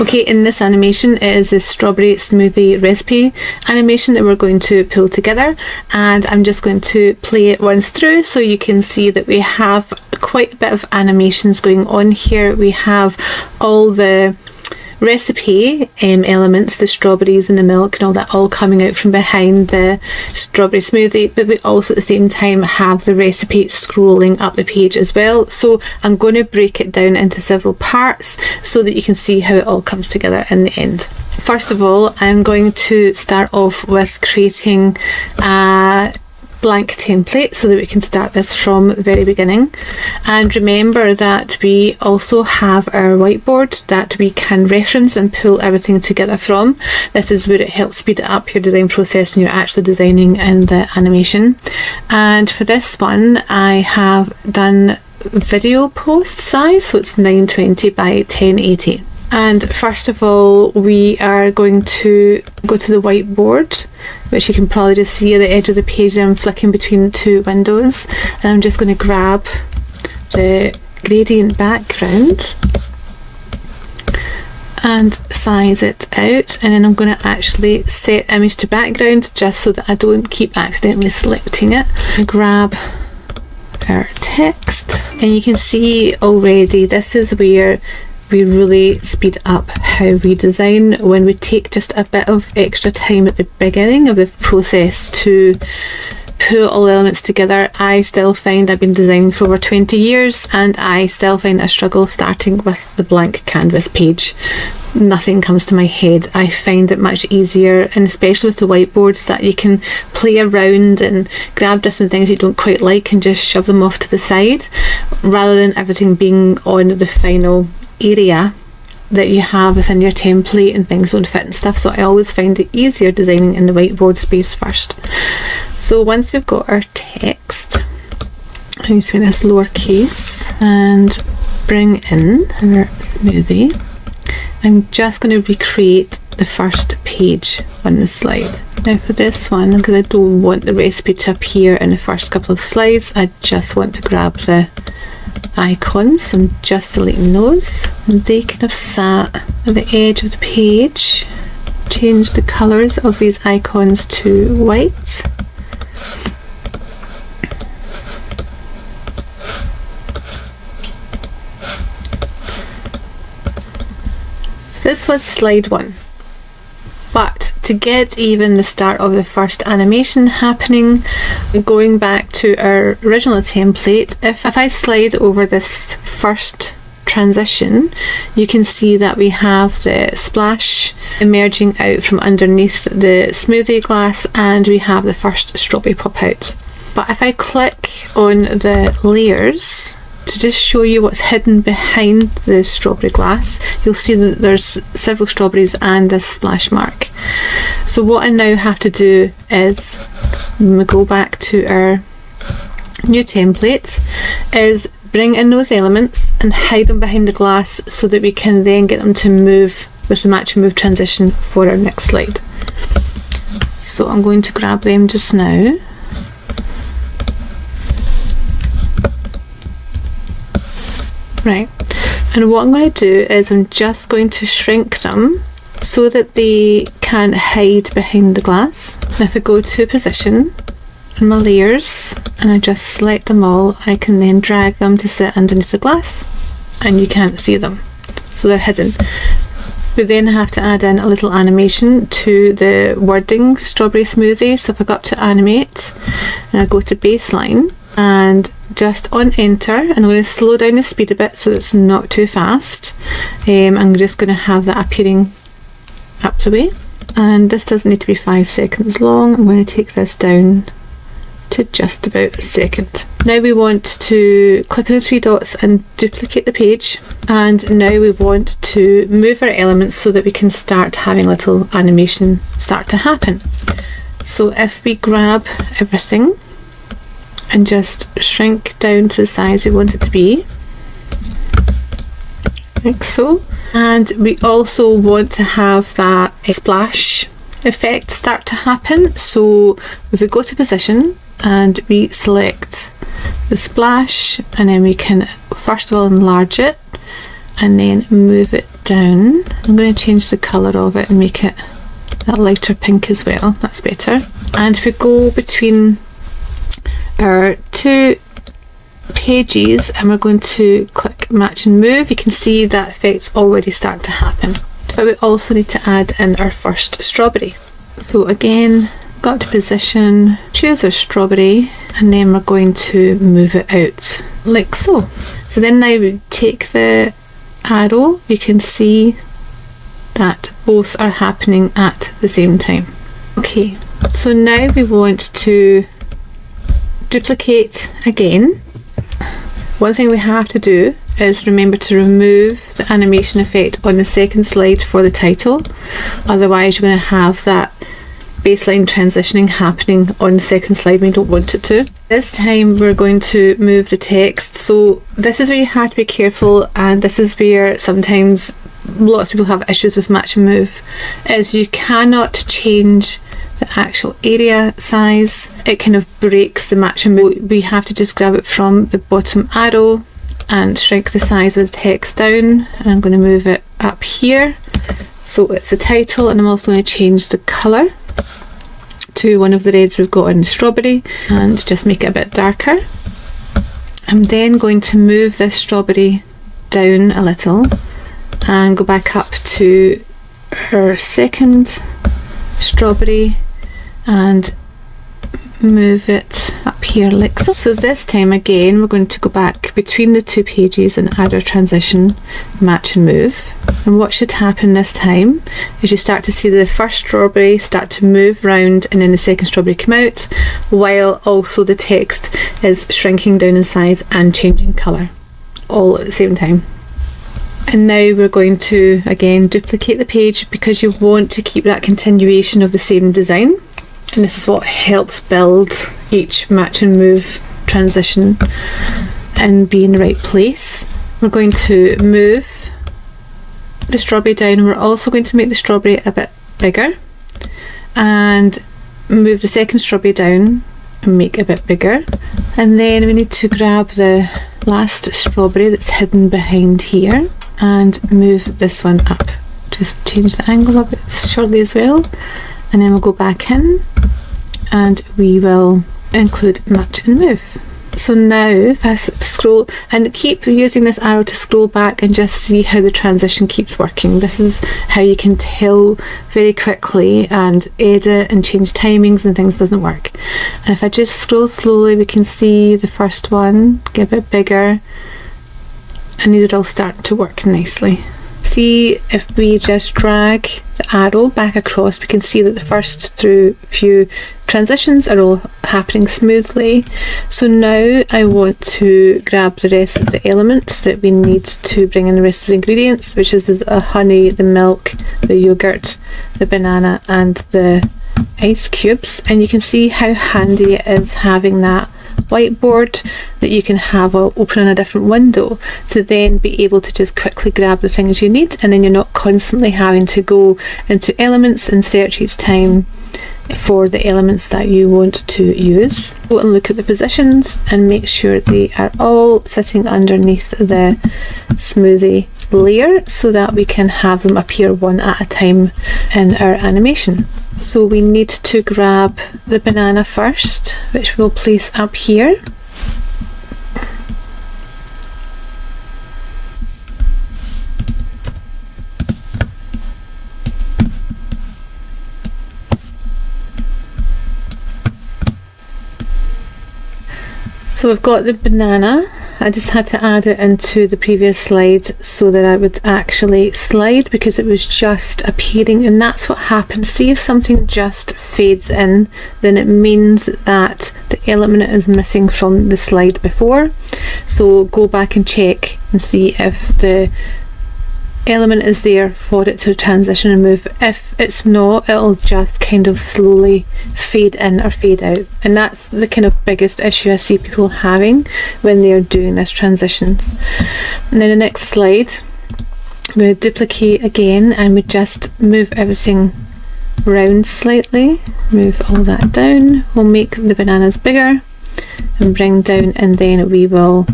Okay, in this animation it is a strawberry smoothie recipe animation that we're going to pull together, and I'm just going to play it once through so you can see that we have quite a bit of animations going on here. We have all the recipe elements, the strawberries and the milk and all that, all coming out from behind the strawberry smoothie, but we also at the same time have the recipe scrolling up the page as well. So I'm going to break it down into several parts so that you can see how it all comes together in the end. First of all, I'm going to start off with creating a blank template so that we can start this from the very beginning. And remember that we also have our whiteboard that we can reference and pull everything together from. This is where it helps speed up your design process when you're actually designing in the animation. And for this one I have done video post size, so it's 920 by 1080. And first of all, we are going to go to the whiteboard, which you can probably just see at the edge of the page. I'm flicking between two windows, and I'm just going to grab the gradient background and size it out, and then I'm going to actually set image to background just so that I don't keep accidentally selecting it. Grab our text, and you can see already this is where we really speed up how we design when we take just a bit of extra time at the beginning of the process to put all the elements together. I still find I've been designing for over 20 years and I still find a struggle starting with the blank canvas page. Nothing comes to my head. I find it much easier, and especially with the whiteboards, that you can play around and grab different things you don't quite like and just shove them off to the side, rather than everything being on the final area that you have within your template and things don't fit and stuff. So I always find it easier designing in the whiteboard space first. So once we've got our text, I'm just going to this lowercase and bring in our smoothie. I'm just going to recreate the first page on the slide. Now for this one, because I don't want the recipe to appear in the first couple of slides, I just want to grab the icons and just deleting those, and they kind of sat at the edge of the page. Change the colours of these icons to white. So this was slide 1. But to get even the start of the first animation happening, going back to our original template, if I slide over this first transition, you can see that we have the splash emerging out from underneath the smoothie glass, and we have the first strawberry pop out. But if I click on the layers to just show you what's hidden behind the strawberry glass, you'll see that there's several strawberries and a splash mark. So what I now have to do is, when we go back to our new template, is bring in those elements and hide them behind the glass so that we can then get them to move with the match and move transition for our next slide. So I'm going to grab them just now. Right, and what I'm going to do is I'm just going to shrink them so that they can hide behind the glass. And if I go to position and my layers and I just select them all, I can then drag them to sit underneath the glass and you can't see them, so they're hidden. We then have to add in a little animation to the wording strawberry smoothie. So if I go up to animate and I go to baseline, and just on enter, and I'm going to slow down the speed a bit so it's not too fast. I'm just going to have that appearing up the way, and this doesn't need to be 5 seconds long. I'm going to take this down to just about a second. Now we want to click on the 3 dots and duplicate the page, and now we want to move our elements so that we can start having little animation start to happen. So if we grab everything and just shrink down to the size we want it to be, like so. And we also want to have that splash effect start to happen. So if we go to position and we select the splash, and then we can first of all enlarge it and then move it down. I'm going to change the colour of it and make it that lighter pink as well. That's better. And if we go between our two pages and we're going to click match and move, you can see that effect's already starting to happen. But we also need to add in our first strawberry. So again, got to position, choose our strawberry, and then we're going to move it out like so. So then now we take the arrow, you can see that both are happening at the same time. Okay, so now we want to duplicate again. One thing we have to do is remember to remove the animation effect on the second slide for the title, otherwise you're going to have that baseline transitioning happening on the second slide when you don't want it to. This time we're going to move the text, so this is where you have to be careful, and this is where sometimes lots of people have issues with match and move, is you cannot change the actual area size. It kind of breaks the match and move. We have to just grab it from the bottom arrow and shrink the size of the text down, and I'm going to move it up here so it's the title, and I'm also going to change the colour to one of the reds we've got in the strawberry and just make it a bit darker. I'm then going to move this strawberry down a little and go back up to our second strawberry and move it up here like so. So this time again we're going to go back between the two pages and add our transition, match and move. And what should happen this time is you start to see the first strawberry start to move round and then the second strawberry come out, while also the text is shrinking down in size and changing colour all at the same time. And now we're going to again duplicate the page because you want to keep that continuation of the same design, and this is what helps build each match and move transition and be in the right place. We're going to move the strawberry down. We're also going to make the strawberry a bit bigger and move the second strawberry down and make it a bit bigger, and then we need to grab the last strawberry that's hidden behind here and move this one up. Just change the angle of it shortly as well, and then we'll go back in and we will include match and move. So now if I scroll and keep using this arrow to scroll back and just see how the transition keeps working. This is how you can tell very quickly and edit and change timings and things doesn't work. And if I just scroll slowly, we can see the first one get a bit bigger, and these are all starting to work nicely. See, if we just drag the arrow back across, we can see that the first few transitions are all happening smoothly. So now I want to grab the rest of the elements that we need to bring in the rest of the ingredients, which is the honey, the milk, the yogurt, the banana and the ice cubes. And you can see how handy it is having that whiteboard that you can have open in a different window to then be able to just quickly grab the things you need, and then you're not constantly having to go into elements and search each time for the elements that you want to use. Go and look at the positions and make sure they are all sitting underneath the smoothie layer so that we can have them appear one at a time in our animation. So we need to grab the banana first, which we'll place up here. So we've got the banana. I just had to add it into the previous slide so that I would actually slide, because it was just appearing, and that's what happens. See, if something just fades in, then it means that the element is missing from the slide before. So go back and check and see if the element is there for it to transition and move. If it's not, it'll just kind of slowly fade in or fade out, and that's the kind of biggest issue I see people having when they're doing this transitions. And then the next slide, I'm going to duplicate again, and we just move everything round slightly, move all that down. We'll make the bananas bigger and bring down, and then we will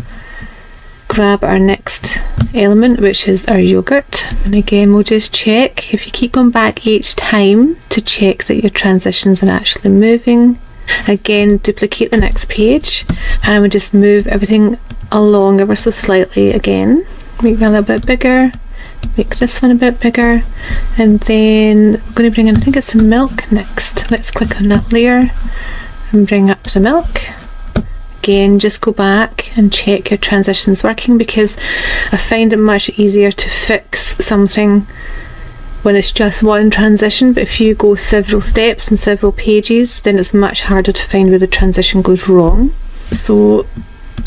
grab our next element, which is our yogurt. And again, we'll just check. If you keep going back each time to check that your transitions are actually moving. Again, duplicate the next page and we just move everything along ever so slightly again. Make that a little bit bigger, make this one a bit bigger, and then we're going to bring in, I think it's the milk next. Let's click on that layer and bring up the milk. Again, just go back and check your transitions working, because I find it much easier to fix something when it's just one transition, but if you go several steps and several pages, then it's much harder to find where the transition goes wrong. So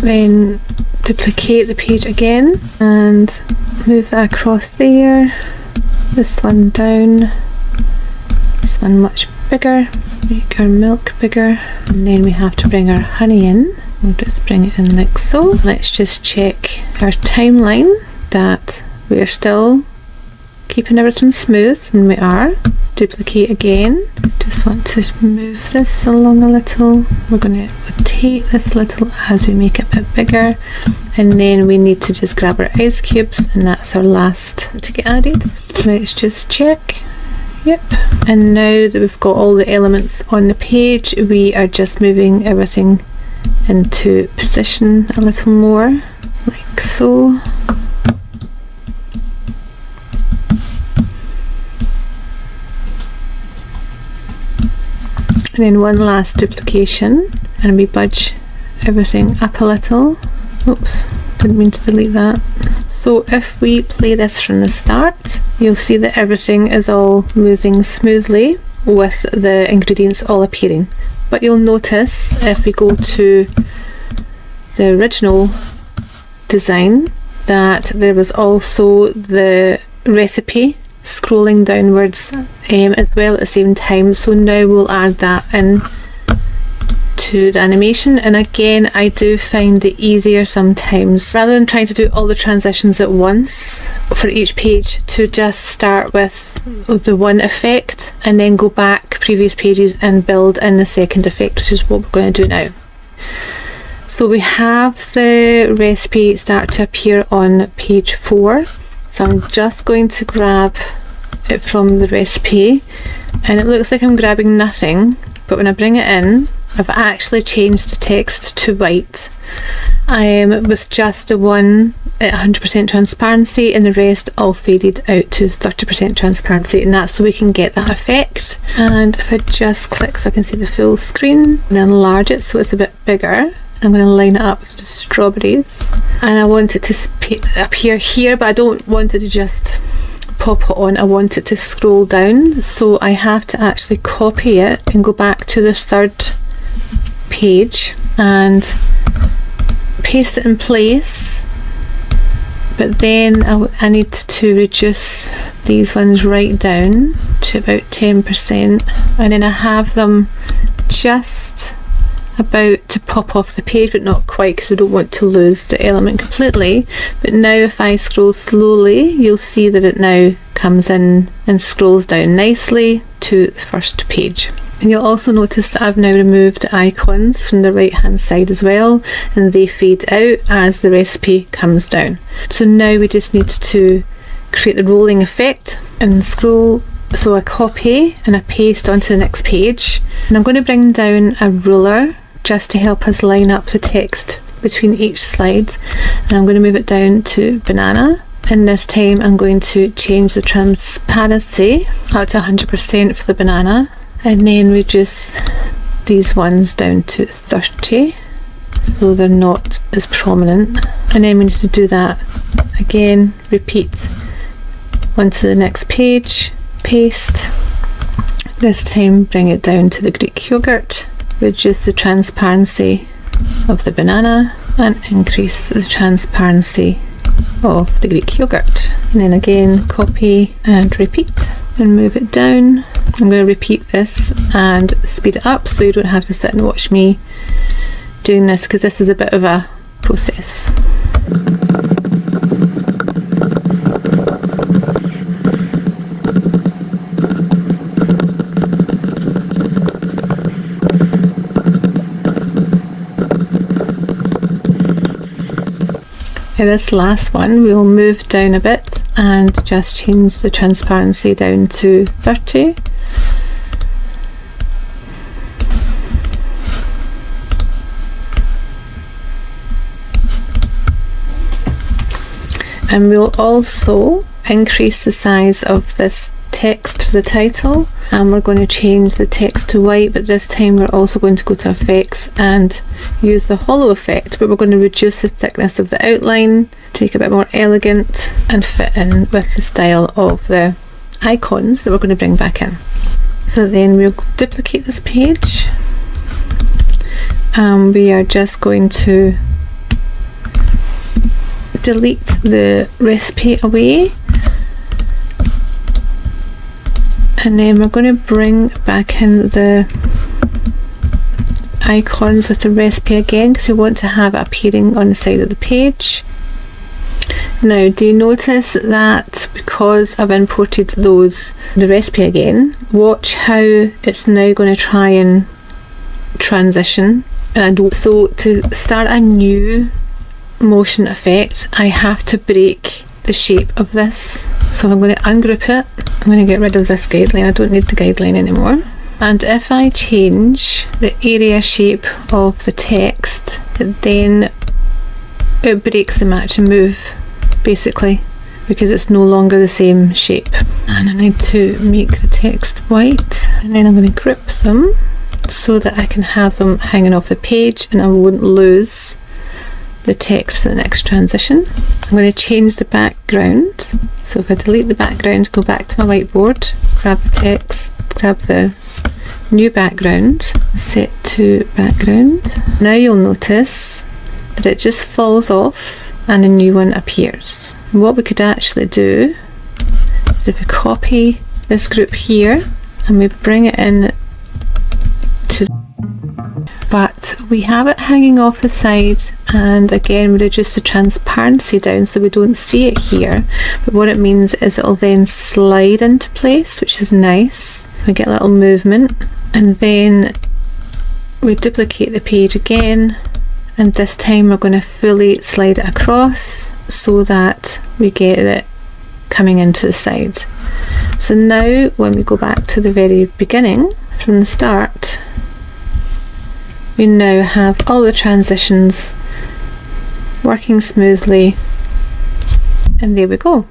then duplicate the page again and move that across there, this one down, this one much bigger, make our milk bigger, and then we have to bring our honey in. We'll just bring it in like so. Let's just check our timeline that we are still keeping everything smooth, and we are. Duplicate again. Just want to move this along a little. We're going to rotate this a little as we make it a bit bigger, and then we need to just grab our ice cubes, and that's our last to get added. Let's just check. Yep, and now that we've got all the elements on the page, we are just moving everything into position a little more, like so. And then one last duplication, and we budge everything up a little. Oops, didn't mean to delete that. So if we play this from the start, you'll see that everything is all moving smoothly with the ingredients all appearing. But you'll notice if we go to the original design that there was also the recipe scrolling downwards as well at the same time. So now we'll add that in to the animation, and again, I do find it easier sometimes, rather than trying to do all the transitions at once for each page, to just start with the one effect and then go back previous pages and build in the second effect, which is what we're going to do now. So we have the recipe start to appear on page 4, so I'm just going to grab it from the recipe, and it looks like I'm grabbing nothing, but when I bring it in, I've actually changed the text to white. With just the one at 100% transparency, and the rest all faded out to 30% transparency, and that's so we can get that effect. And if I just click so I can see the full screen and enlarge it so it's a bit bigger, I'm going to line it up with the strawberries, and I want it to appear here, but I don't want it to just pop it on, I want it to scroll down, so I have to actually copy it and go back to the third page and paste it in place, but then I need to reduce these ones right down to about 10%, and then I have them just about to pop off the page, but not quite, because we don't want to lose the element completely. But now if I scroll slowly, you'll see that it now comes in and scrolls down nicely to the first page. And you'll also notice that I've now removed the icons from the right hand side as well, and they fade out as the recipe comes down. So now we just need to create the rolling effect and scroll. So I copy and I paste onto the next page, and I'm going to bring down a ruler just to help us line up the text between each slide, and I'm going to move it down to banana, and this time I'm going to change the transparency up to 100% for the banana, and then reduce these ones down to 30 so they're not as prominent, and then we need to do that again, repeat onto the next page, paste, this time bring it down to the Greek yogurt, reduce the transparency of the banana and increase the transparency of the Greek yogurt, and then again copy and repeat and move it down. I'm going to repeat this and speed it up so you don't have to sit and watch me doing this, because this is a bit of a process. In this last one, we'll move down a bit and just change the transparency down to 30. And we'll also increase the size of this text for the title, and we're going to change the text to white, but this time we're also going to go to effects and use the hollow effect, but we're going to reduce the thickness of the outline to make it a bit more elegant and fit in with the style of the icons that we're going to bring back in. So then we'll duplicate this page, and we are just going to delete the recipe away, and then we're going to bring back in the icons with the recipe again, because we want to have it appearing on the side of the page. Now, do you notice that because I've imported the recipe again, watch how it's now going to try and transition. So to start a new motion effect, I have to break the shape of this. So I'm going to ungroup it. I'm going to get rid of this guideline. I don't need the guideline anymore. And if I change the area shape of the text, then it breaks the match and move, basically, because it's no longer the same shape. And I need to make the text white, and then I'm going to group them so that I can have them hanging off the page and I won't lose the text for the next transition. I'm going to change the background. So if I delete the background, go back to my whiteboard, grab the text, grab the new background, set to background. Now you'll notice that it just falls off and a new one appears. And what we could actually do is if we copy this group here and we bring it in to, but we have it hanging off the side, and again we reduce the transparency down so we don't see it here, but what it means is it'll then slide into place, which is nice. We get a little movement, and then we duplicate the page again, and this time we're going to fully slide it across so that we get it coming into the side. So now when we go back to the very beginning, from the start, we now have all the transitions working smoothly, and there we go.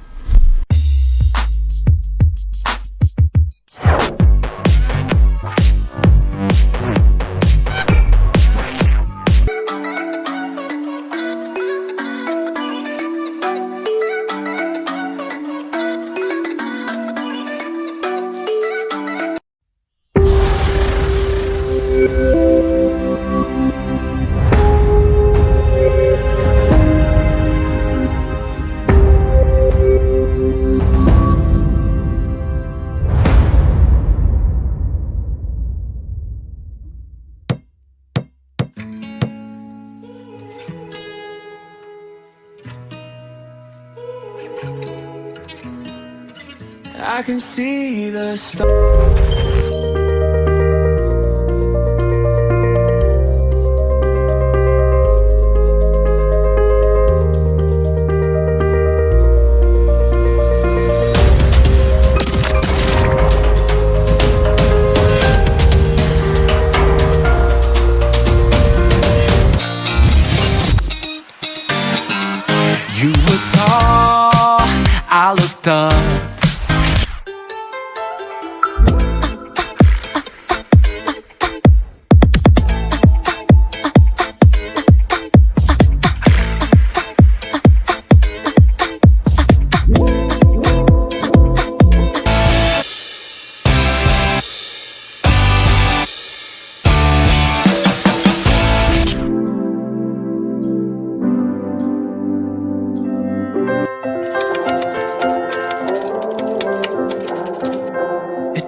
I can see the stars. You were tall, I looked up.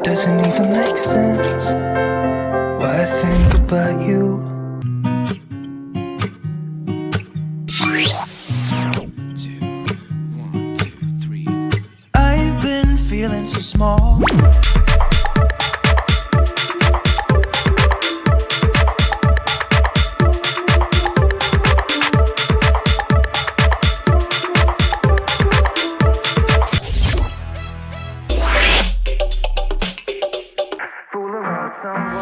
Doesn't even make sense what I think about you. One, two, three. I've been feeling so small. someone